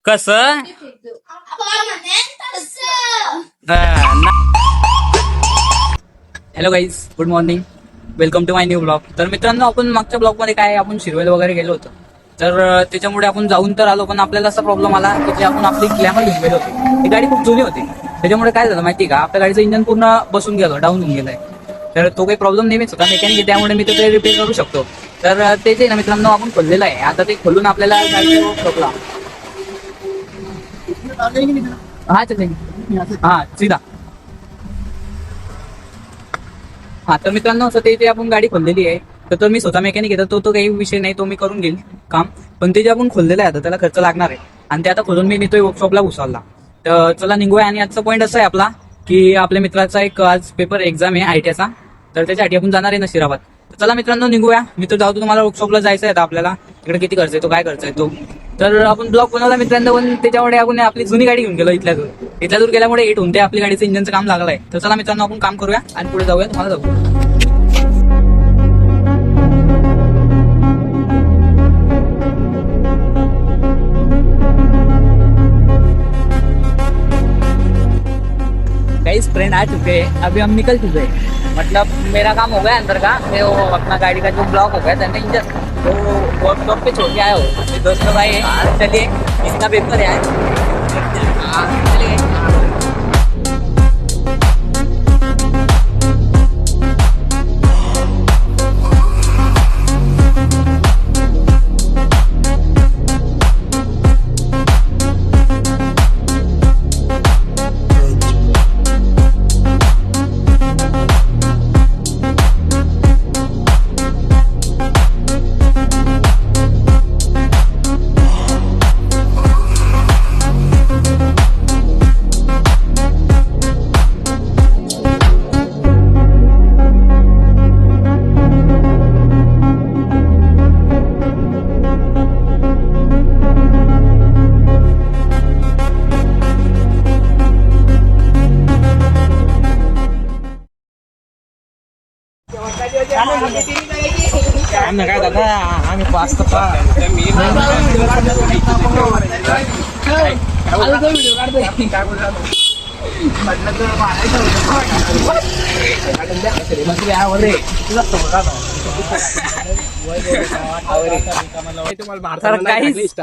कसं hello guys, good morning, welcome to my new blog. तर मित्रांनो, आपण मागच्या ब्लॉग मध्ये काय आपण शिरवेल वगैरे गेलो होतो. तर त्याच्यामुळे आपण जाऊन तर आलो, पण आपल्याला असा प्रॉब्लेम आला की आपण आपली ग्लॅमर घेऊन गेलो होतो. ही गाडी खूप जुनी होती. त्याच्यामुळे काय झालं माहिती का, आपल्या गाडीचं इंजन पूर्ण बसून गेलो, डाऊन होऊन गेलाय. तर तो काही प्रॉब्लेम नेहमीच होता मेकॅनिक, त्यामुळे मी ते रिपेअर करू शकतो. तर तेच आहे ना मित्रांनो, आपण खोललेलं आहे. आता ते खोलून आपल्याला गाडीला हा चलेंगे हा सीधा. हा तर मित्रांनो, असं ते आपण गाडी खोललेली आहे. तर मी स्वतः मेकॅनिक येतो, तो काही विषय नाही, तो मी करून घेईल काम. पण ते जे आपण खोललेलं आहे आता त्याला खर्च लागणार आहे, आणि ते आता खोलून मी नेतोय वर्कशॉपला उचलला. तर चला निघूया. आणि आजचा पॉईंट असा आहे आपला की आपल्या मित्राचा एक आज पेपर एक्झाम आहे आयटीआयचा, तर त्याच्यासाठी आपण जाणार आहे नशिराबाद. तर चला मित्रांनो निघूया. मी तर जाऊ, तुम्हाला वर्कशॉपला जायचं आहे आपल्याला. तिकडे किती खर्च येतो, काय खर्च येतो. तर आपण ब्लॉग बनवला मित्रांनो, पण त्याच्यामुळे आपण आपली जुनी गाडी घेऊन गेलो. इथल्या दूर गेल्यामुळे एट होऊन ते आपली गाडीचं इंजनचं काम लागलंय. तर चला मित्रांनो, आपण काम करूया आणि पुढे जाऊया, तुम्हाला जाऊ. गाइस, फ्रेंड आ चुके हैं, अभी हम निकल चुके हैं. मतलब मेरा काम हो गया अंदर का, मैं वो अपना गाड़ी का जो ब्लॉक हो गया था ना इंजन, तो वर्कशॉप पे छोड़ के आया हो. मेरे दोस्त भाई है, चलिए इसका पेपर है. चलिए. काय दादा, आम्ही पाच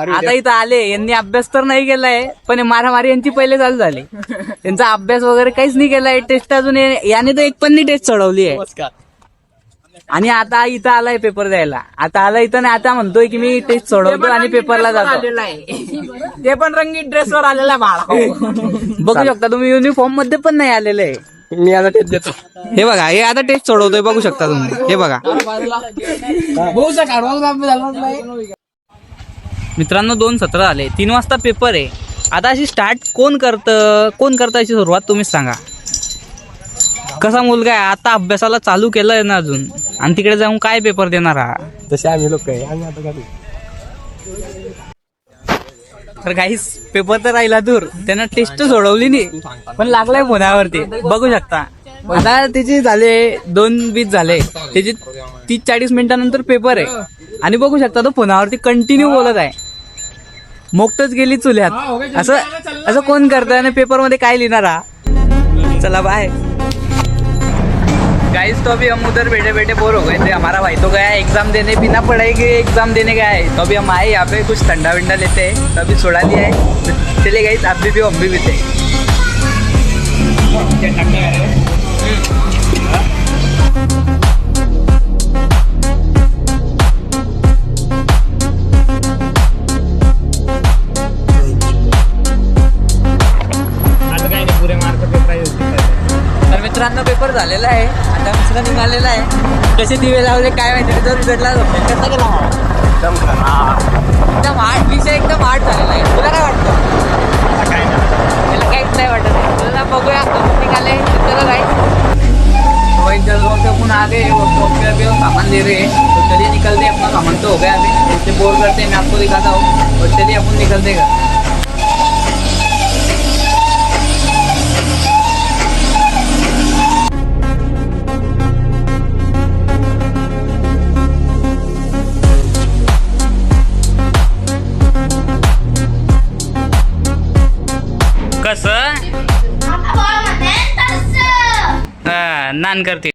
आता इथं आले, यांनी अभ्यास तर नाही केलाय, पण मारामारी यांची पहिले चालू झाली. त्यांचा अभ्यास वगैरे काहीच नाही केलाय. टेस्ट अजून याने तर एक पण नाही टेस्ट चढवली आहे. आणि आता इथं आलाय पेपर द्यायला. आता आला इथं नाही, आता म्हणतोय की मी टेस्ट सोडवतो आणि पेपरला जातो. ते पण रंगीत ड्रेसवर आलेला बाळा. बघू शकता तुम्ही, युनिफॉर्म मध्ये पण नाही आलेले आहे. मी आता टेस्ट देतो. हे बघा, हे आता टेस्ट सोडवतोय, बघू शकता तुम्ही. हे बघा मित्रांनो, 2 सत्र आले, 3 वाजता पेपर आहे. आता अशी स्टार्ट कोण करतं अशी सुरुवात तुम्हीच सांगा. कसा मुलगा आहे, आता अभ्यासाला चालू केलंय ना अजून, आणि तिकडे जाऊन काय पेपर देणार हा. तसे आम्ही लोक आहे, आम्ही आता घालू. तर काहीच पेपर तर राहिला दूर, त्यानं टेस्ट सोडवली नाही, पण लागलाय फोनावरती, बघू शकता. आता त्याचे झाले 2:20 झाले, त्याचे 30-40 मिनिटानंतर पेपर आहे, आणि बघू शकता तो फोनावरती कंटिन्यू बोलत आहे. मोकटच गेली चुल्यात. असं कोण करतं, आणि पेपर मध्ये काय लिहिणार हा. चला बाय गाइस. तो अभी हम उधर बैठे बोर हो गए थे. हमारा भाई तो गया है एग्जाम देने, बिना पढ़ाई के एग्जाम देने गया है. तो अभी हम आए यहाँ पे, कुछ ठंडा विंडा लेते हैं, तो अभी सोडा लिया है. तो चले गाइस, आप भी हम भी पीते. मित्रांनो, पेपर झालेला आहे, आता मिश्रा निघालेला आहे. कसे दिवे लावले काय माहिती, जर उघडला कसा गेला एकदम हार्ड विषय, एकदम हार्ड झालेला आहे. तुला काय वाटतं? त्याला काहीच नाही वाटत. तुला बघूया निघाले. चलो गाइस, अपन आ गए, सामान ले रहे हैं. तो चलिए निकलते हैं, अपना सामान तो हो गया अभी, उससे बोर करते हैं, मैं आपको दिखाता हूँ. और चलिए अपन निकलते हैं. कसं नान करते